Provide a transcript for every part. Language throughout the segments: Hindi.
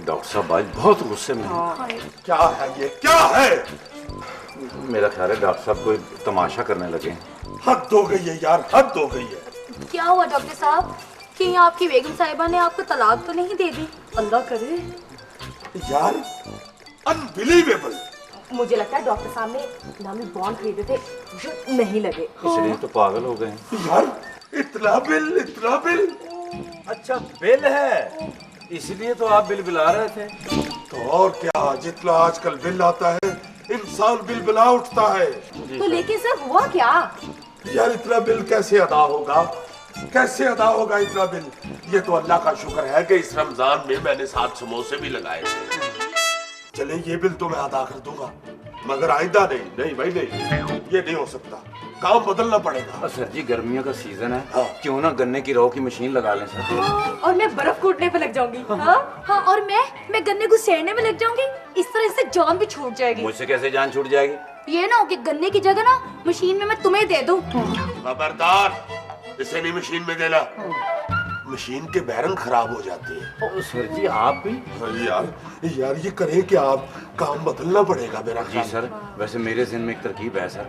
डॉक्टर साहब आज बहुत गुस्से में हैं। क्या है ये, क्या है? मेरा ख्याल है डॉक्टर साहब कोई तमाशा करने लगे हैं। हद हो गई है यार, हद हो गई है। क्या हुआ डॉक्टर साहब? कहीं आपकी बेगम साहिबा ने आपको तलाक तो नहीं दे दी? अल्लाह करे। यार अनबिलीवेबल। मुझे लगता है डॉक्टर साहब ने नामी बॉन्ड खरीदे थे जो नहीं लगे, इसलिए तो पागल हो गए हैं। यार इतना बिल, इतना बिल। अच्छा बिल है, इसलिए तो आप बिल बिला रहे थे। तो और क्या, जितना आजकल बिल आता है इंसान बिल बिला उठता है। तो लेकिन सर हुआ क्या? यार इतना बिल कैसे अदा होगा, कैसे अदा होगा इतना बिल? ये तो अल्लाह का शुक्र है कि इस रमजान में मैंने 7 समोसे भी लगाए थे। चले ये बिल तो मैं अदा कर दूंगा, मगर आइंदा नहीं, नहीं भाई नहीं, ये नहीं हो सकता, काम बदलना पड़ेगा। सर जी गर्मियों का सीजन है, हाँ। क्यों ना गन्ने की रौ की मशीन लगा लें सर। और मैं बर्फ कूटने पे लग जाऊंगी। हाँ, और मैं गन्ने को सेड़ने में लग जाऊंगी। इस तरह से जान भी छूट जाएगी। मुझसे कैसे जान छूट जाएगी? ये ना हो कि गन्ने की जगह ना मशीन में मैं तुम्हें दे दूं। खबरदार, इसे नहीं मशीन में देना, मशीन के बैरंग खराब हो जाते हैं। सर जी आप भी? यार ये करें क्या, आप काम बदलना पड़ेगा मेरा। जी सर, वैसे मेरे ज़हन में एक तरकीब है सर।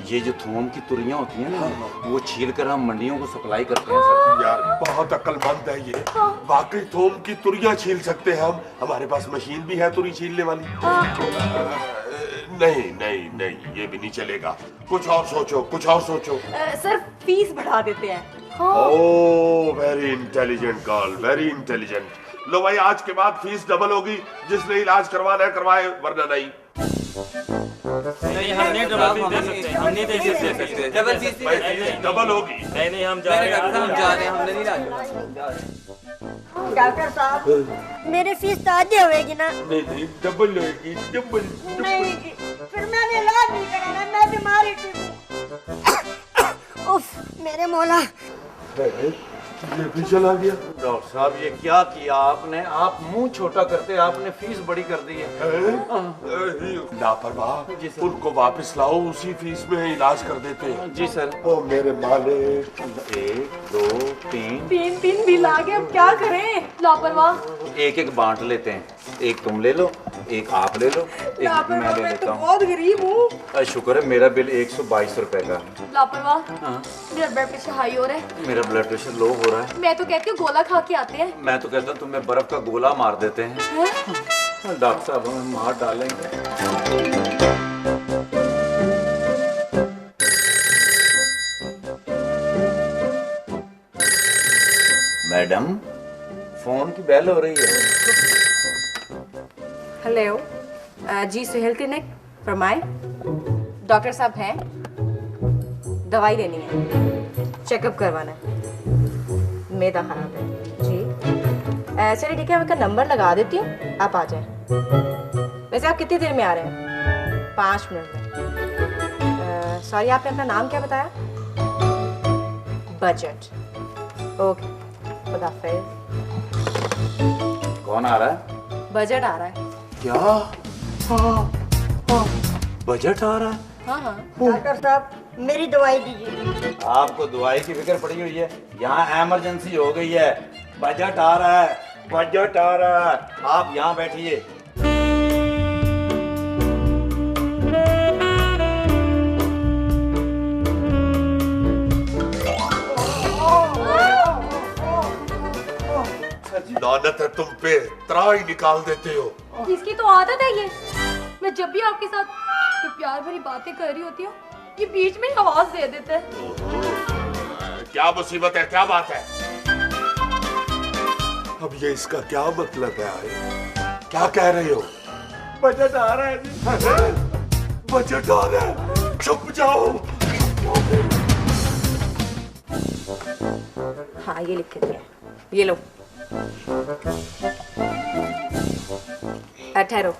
ये जो थूम की तुरियां होती हैं ना, वो छील कर हम मंडियों को सप्लाई करते हैं सर। यार बहुत अक्लमंद है ये, वाकई थूम की तुरियां छील सकते हैं हम। हमारे पास मशीन भी है तुरी छीलने वाली। नहीं नहीं नहीं, ये भी नहीं चलेगा, कुछ और सोचो, कुछ और सोचो। सर फीस बढ़ा देते हैं। Oh very intelligent girl, very intelligent. लो भाई, आज के बाद फीस डबल होगी, जिसने इलाज करवाना है करवाए, वरना नहीं। नहीं हम नहीं डबल फीस दे सकते, हम नहीं दे सकते डबल फीस। भाई फीस डबल होगी। नहीं हम जा रहे हैं, हम जा रहे हैं, हमने नहीं जा। डॉक्टर साहब मेरी फीस तो आधी होगी ना? नहीं डबल होगी, डबल। नहीं जी, फिर मैंने इलाज नहीं कराना, मैं बीमारी थी। उफ मेरे मौला, ये भी चला गया। डॉक्टर साहब ये क्या किया आपने? आप मुंह छोटा करते आपने फीस बड़ी कर दी है। लापरवाह, उनको वापस लाओ, उसी फीस में इलाज कर देते हैं। जी सर। ओ मेरे मालिक। 1 2 3 तीन बिल आ गए, अब क्या करें? लापरवाह। एक एक बांट लेते हैं, एक तुम ले लो, एक आप ले लो, एक मैं ले लेता हूँ। बहुत गरीब हूँ। शुक्र है मेरा बिल 122 रुपए का। लापरवाह। मेरा ब्लड प्रेशर हाई हो रहा है। मेरा ब्लड प्रेशर लो हो रहा है। मैं तो कहती हूँ गोला खा के आते हैं। मैं तो कहता हूँ तुम्हें बर्फ का गोला मार देते हैं। डॉक्टर साहब हमें मार डालेंगे। मैडम फोन की बेल हो रही है। हेलो, जी सुहेल क्लिनिक, फरमाएं। डॉक्टर साहब हैं, दवाई लेनी है, चेकअप करवाना है, मैदा खराब है जी। चलिए ठीक है, मैं आपका नंबर लगा देती हूँ, आप आ जाएं। वैसे आप कितनी देर में आ रहे हैं? 5 मिनट में। सॉरी आपने अपना नाम क्या बताया? बजट। ओके, खुदाफिज। कौन आ रहा है? बजट आ रहा है। क्या? बजट आ रहा है? हाँ। डॉक्टर साहब मेरी दवाई दीजिए। आपको दवाई की फिक्र पड़ी हुई है, यहाँ इमरजेंसी हो गई है। बजट आ रहा है, बजट आ रहा है, आप यहाँ बैठिए। लानत है तुम पे, त्राही निकाल देते हो। इसकी तो आदत है ये। मैं जब भी आपके साथ कोई प्यार भरी बातें कर रही होती हूँ, ये बीच में ही आवाज दे देता है। क्या मुसीबत है, क्या बात है? अब ये इसका क्या मतलब है? क्या कह रहे हो? बजट आ रहा है जी। बजट आ रहा है, चुप जाओ। हाँ ये लिख के दिया, ये लो। ठहरो,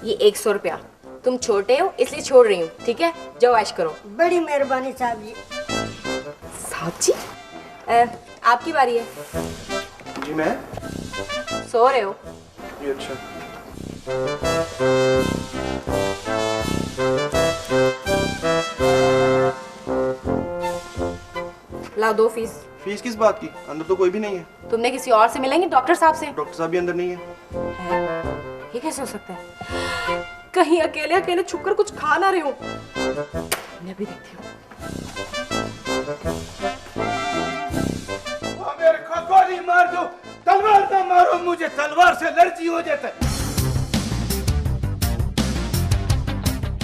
ये 100 रुपया। तुम छोटे हो इसलिए छोड़ रही हूँ, ठीक है? जाओ ऐश करो। बड़ी मेहरबानी साहब जी। साहब जी, आपकी बारी है। जी मैं? सो रहे हो? ये अच्छा। लाओ 2 फीस। फीस किस बात की? अंदर तो कोई भी नहीं है। तुमने किसी और से मिलेंगे? डॉक्टर साहब से? डॉक्टर साहब भी अंदर नहीं है। ये कैसे हो सकता है? कहीं अकेले अकेले छुप कर कुछ खा ना रही हूँ। मैं भी देखती हूँ। मेरे को गोली मार दो, तलवार ना मारो, मुझे तलवार से एलर्जी हो जाता है।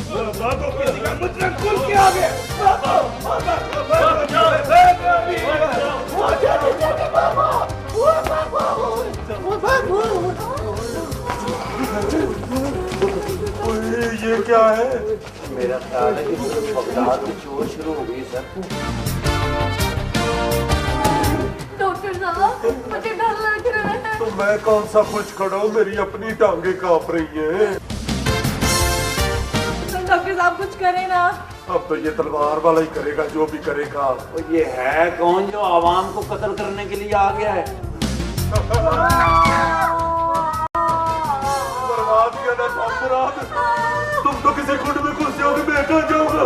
किसी का मुजरम खुल के आ गया। ये क्या है? मेरा ख्याल है कि बगदाद की चोर शुरू हो गई सर। डॉक्टर साहब मुझे डर लग रहा है। तो मैं कौन सा कुछ खड़ा हूँ, मेरी अपनी टांगे कांप रही हैं। डॉक्टर साहब कुछ करें ना। अब तो ये तलवार वाला ही करेगा जो भी करेगा। और ये है कौन जो आवाम को कत्ल करने के लिए आ गया है? बर्बाद किया ना सब मुराद। तुम तो किसी कुंड में घुस जाओगे, मैं कहाँ जाऊंगा?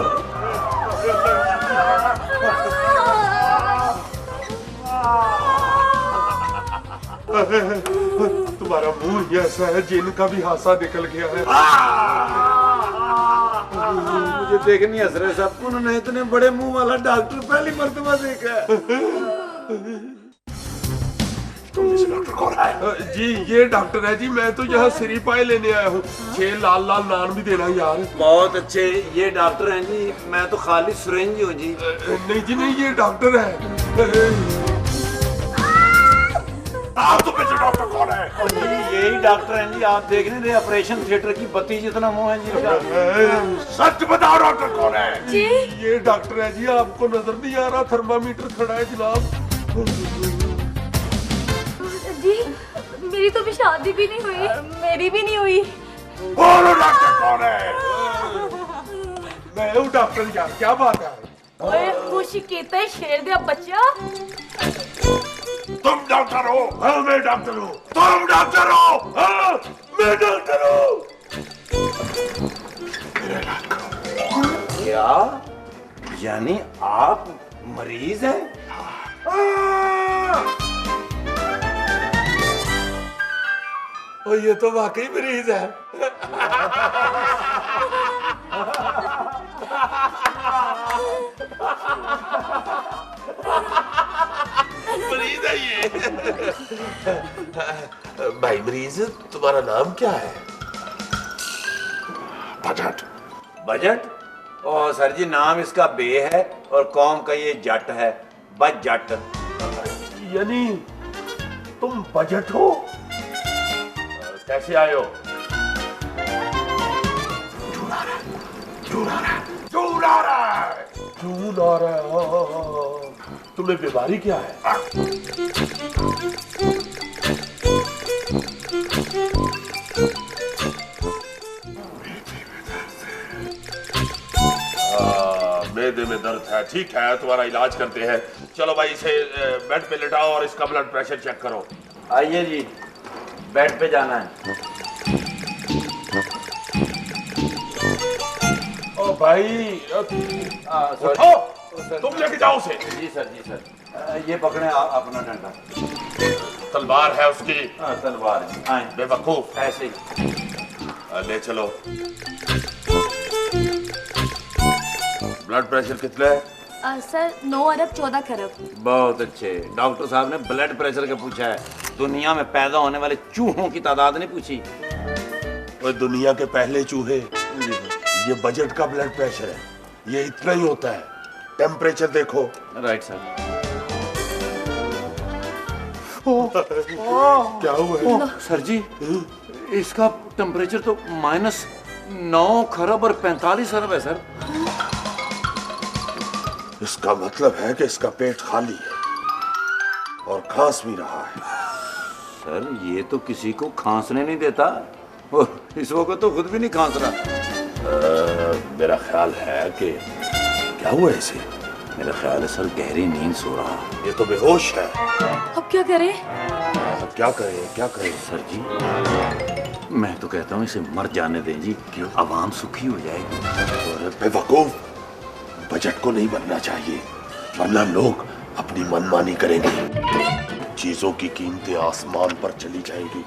तुम्हारा मुंह ही ऐसा है जिनका भी हासा निकल गया है। मुझे देख नहीं हंस रहे साहब, उन्होंने इतने बड़े मुंह वाला डॉक्टर पहली मर्तबा देखा है। तुम इस डॉक्टर कौन है? जी ये डॉक्टर है जी, मैं तो यहाँ सिरीपाई लेने आया हूँ। 6 लाल लाल नान भी देना यार। बहुत अच्छे, ये डॉक्टर हैं जी, मैं तो खाली सिरिंज हूँ जी। नहीं जी नहीं, ये डॉक्टर है। आप तो पीछे डॉक्टर कौन है? और जी यही डॉक्टर हैं जी, आप देख नहीं रहे ऑपरेशन थिएटर की बत्ती जितना मुंह है जी इनका। सच बताओ डॉक्टर कौन है? जी ये डॉक्टर है जी, आपको नजर नहीं आ रहा? थर्मामीटर खड़ा है जनाब। जी मेरी तो अभी शादी भी नहीं हुई। मेरी भी नहीं हुई। बोलो डॉक्टर कौन है? मैं हूँ डॉक्टर यार, क्या बात है? ओए खुशी कहता है शेर दे बच्चा। तुम डॉक्टर हो? हाँ मैं डॉक्टर हूँ। तुम डॉक्टर हो? हाँ मैं डॉक्टर हूँ। मेरा इलाज करो। क्या यानी आप मरीज हैं? और ये तो वाकई मरीज है। मरीज है ये। भाई मरीज, तुम्हारा नाम क्या है? बजट। बजट? और सर जी नाम इसका बे है और कौम का ये जट है, बजट। यानी तुम बजट हो? कैसे आए हो? चून आ रहा है, चून आ रहा है, चून आ रहा है, चून आ रहा है। तुम्हें बीमारी क्या है? मैदे में दर्द है। ठीक है, तुम्हारा इलाज करते हैं। चलो भाई इसे बेड पे लेटाओ और इसका ब्लड प्रेशर चेक करो। आइए जी, बेड पे जाना है। ओ भाई उठो, तुम लेके जाओ उसे। जी सर, जी सर। ये पकड़े अपना डंडा। तलवार है उसकी। हाँ तलवार है। आए बेवकूफ। ऐसे ही ले चलो। ब्लड प्रेशर कितना है? सर 9 अरब 14 खरब। बहुत अच्छे, डॉक्टर साहब ने ब्लड प्रेशर का पूछा है, दुनिया में पैदा होने वाले चूहों की तादाद नहीं पूछी। वो दुनिया के पहले चूहे। ये बजट का ब्लड प्रेशर है, ये इतना ही होता है। टेम्परेचर देखो। Right sir. क्या हुआ है? सर जी इसका टेम्परेचर तो -9 खरब और 45 अरब है सर। इसका मतलब है कि इसका पेट खाली है और खांस भी रहा है। सर ये तो किसी को खांसने नहीं देता, और इस वक्त तो खुद भी नहीं खांस रहा। मेरा ख्याल है कि क्या हुआ इसे? मेरा ख्याल है सर गहरी नींद सो रहा। ये तो बेहोश है। अब क्या करें? अब क्या करें, क्या करें? सर जी मैं तो कहता हूँ इसे मर जाने दें जी, क्यों आवाम सुखी हो जाएगी। और बेवकूफ, बजट को नहीं बनना चाहिए, वरना लोग अपनी मनमानी करेंगी, चीजों की कीमतें आसमान पर चली जाएंगी।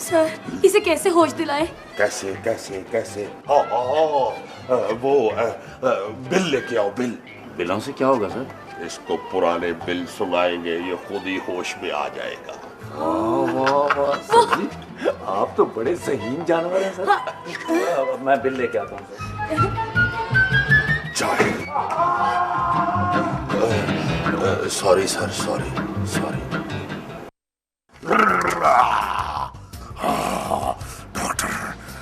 सर इसे कैसे होश दिलाएं? कैसे कैसे कैसे? हाँ हाँ हाँ, वो बिल लेके आओ, बिल। बिलों से क्या होगा सर? इसको पुराने बिल सुनाएंगे, ये खुद ही होश में आ जाएगा। वाह वाह वाह सर जी, आप तो बड़े सहीन जानवर हैं सर। मैं बिल लेके आता हूँ sir. Sorry sir, sorry sorry. Doctor,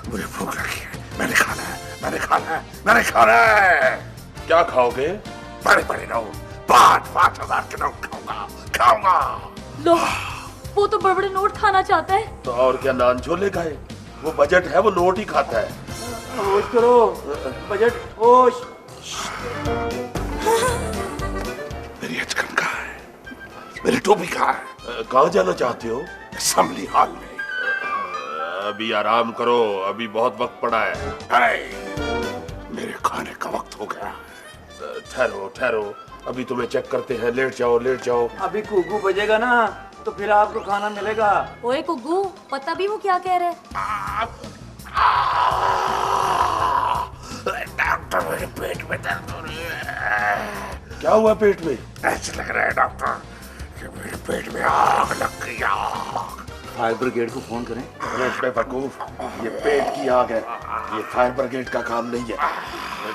मुझे भूख लगी है, मैंने खाना है, मैंने खाना है, मैंने खाना है। क्या खाओगे? बड़े बड़े नोट, 5,000 के नोट खाऊंगा, खाऊंगा। लो, वो तो बड़े बड़े नोट खाना चाहता है। तो और क्या, नान छोले खाए? वो बजट है, वो नोट ही खाता है। होश करो, बजट होश। मेरी अचकन कहाँ है? मेरी टोपी कहाँ है? कहाँ जाना चाहते हो? असेंबली हॉल में। अभी आराम करो, अभी बहुत वक्त पड़ा है। मेरे खाने का वक्त हो गया। ठहरो ठहरो, अभी तुम्हें चेक करते हैं। लेट जाओ, लेट जाओ। अभी कुकू बजेगा ना तो फिर आपको खाना मिलेगा। ओए कुग्गू, पता भी वो क्या कह रहे हैं? डॉक्टर, मेरे पेट में दर्द हो रही है। क्या हुआ पेट में? ऐसे लग रहा है डॉक्टर कि मेरे पेट में आग लग गई। आग। फायर ब्रिगेड को फोन करें। बेवकूफ, ये पेट की आग है, ये फायर ब्रिगेड का काम नहीं है।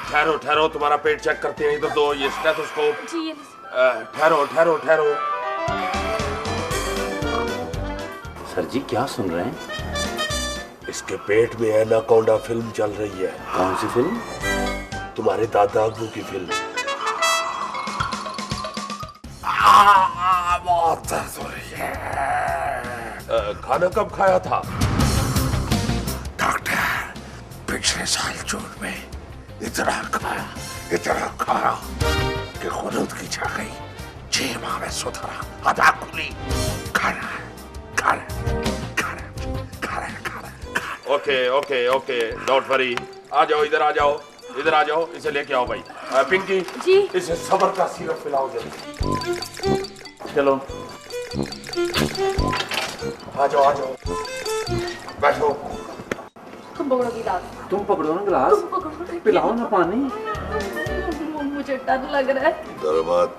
ठहरो ठहरो, तुम्हारा पेट चेक करते हैं। इधर दो ये स्टेथोस्कोप। जी। ठहरो ठहरो ठहरो। सर जी क्या सुन रहे हैं? इसके पेट में एनाकोंडा फिल्म चल रही है। कौन सी फिल्म? तुम्हारे दादा अबू की फिल्म। बहुत दर्द हो रही है। खाना कब खाया था? डॉक्टर, पिछले साल जून में इतना खाया कि खुद की छा गई। 6 माह में सुधरा, अदा खुली। खाना okay okay okay, don't worry. आ जाओ, इधर आ जाओ, इधर आ जाओ। इसे लेके आओ भाई। पिंकी जी। इसे सब्र का सिरप पिलाओ जल्दी। चलो आ जाओ, आ जाओ, बैठो। तुम पकड़ो गिलास। तुम पकड़ो ना गिलास, तुम पकड़ो, पिलाओ ना पानी। मुझे डर लग रहा है। डर मत,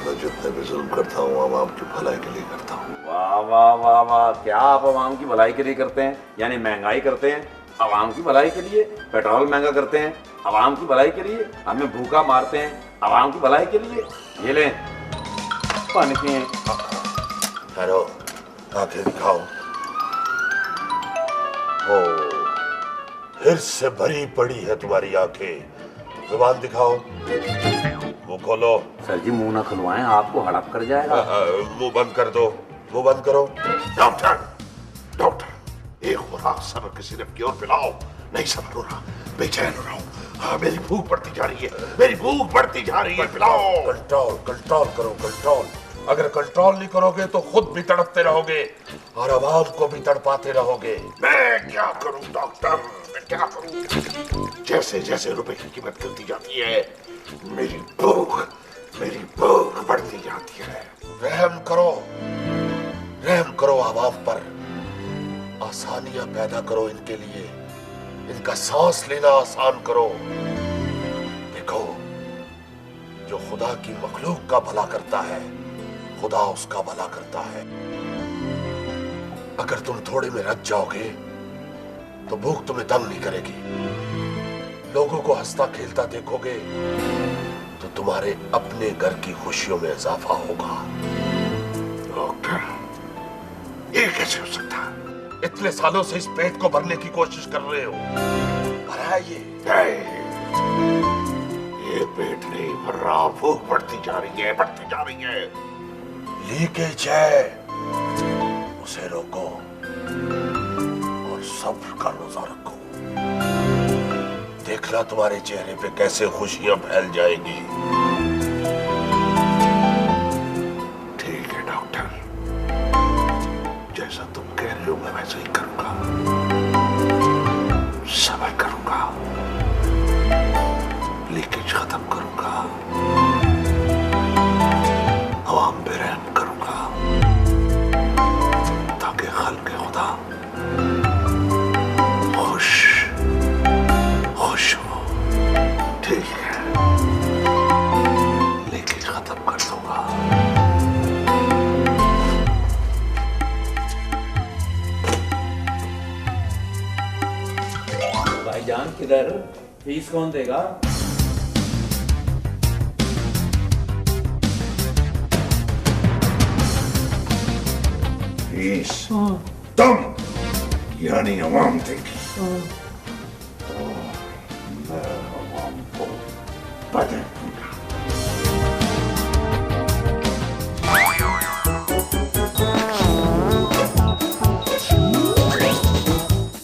मैं जितने भी जुल्म करता हूँ आवाम की भलाई के लिए करता हूँ। वाह वाह वाह वाह, क्या आप आवाम की भलाई के लिए करते हैं? यानी महंगाई करते हैं आवाम की भलाई के लिए, पेट्रोल महंगा करते हैं आवाम की भलाई के लिए, हमें भूखा मारते हैं आवाम की भलाई के लिए। ये लें पानी पिए। ठहरो, आंखें दिखाओ। ओ, हिर्स से भरी पड़ी है तुम्हारी आंखें। जुबान दिखाओ, मुंह खोलो। सर जी मुंह ना खुलवाएं, आपको हड़प कर जाएगा। मुंह बंद कर दो, मुंह बंद करो। डॉक्टर, डॉक्टर, एक खुराक सब्र के सिरप की ओर पिलाओ। नहीं सब्र हो रहा, बेचैन हो रहा हूँ। हाँ, मेरी भूख बढ़ती जा रही है, मेरी भूख बढ़ती जा रही है। पिलाओ। कंट्रोल कंट्रोल करो, कंट्रोल। अगर कंट्रोल नहीं करोगे तो खुद भी तड़पते रहोगे और आवाम को भी तड़पाते रहोगे। मैं क्या करूं डॉक्टर, मैं क्या करूं? जैसे जैसे रुपए की कीमत गिरती जाती है, मेरी भूख बढ़ती जाती है। रहम करो आवाम पर, आसानियां पैदा करो इनके लिए, इनका सांस लेना आसान करो। देखो, जो खुदा की मखलूक का भला करता है, खुदा उसका भला करता है। अगर तुम थोड़े में रच जाओगे तो भूख तुम्हें तंग नहीं करेगी। लोगों को हंसता खेलता देखोगे तो तुम्हारे अपने घर की खुशियों में इजाफा होगा। डॉक्टर, ये कैसे हो सकता? इतने सालों से इस पेट को भरने की कोशिश कर रहे हो, भरा ये पेट नहीं भर रहा, भूख बढ़ती जा रही है, बढ़ती जा रही है। लीकेज है, उसे रोको और सब्र का रोजा रखो। देखना तुम्हारे चेहरे पे कैसे खुशियां फैल जाएगी। ठीक है डॉक्टर, जैसा तुम कह रहे हो मैं वैसा ही करूंगा। सब्र करूंगा, लीकेज खत्म करूंगा। फीस कौन देगा? फीस तुम यानी अवाम देगी। मैं अवाम को पता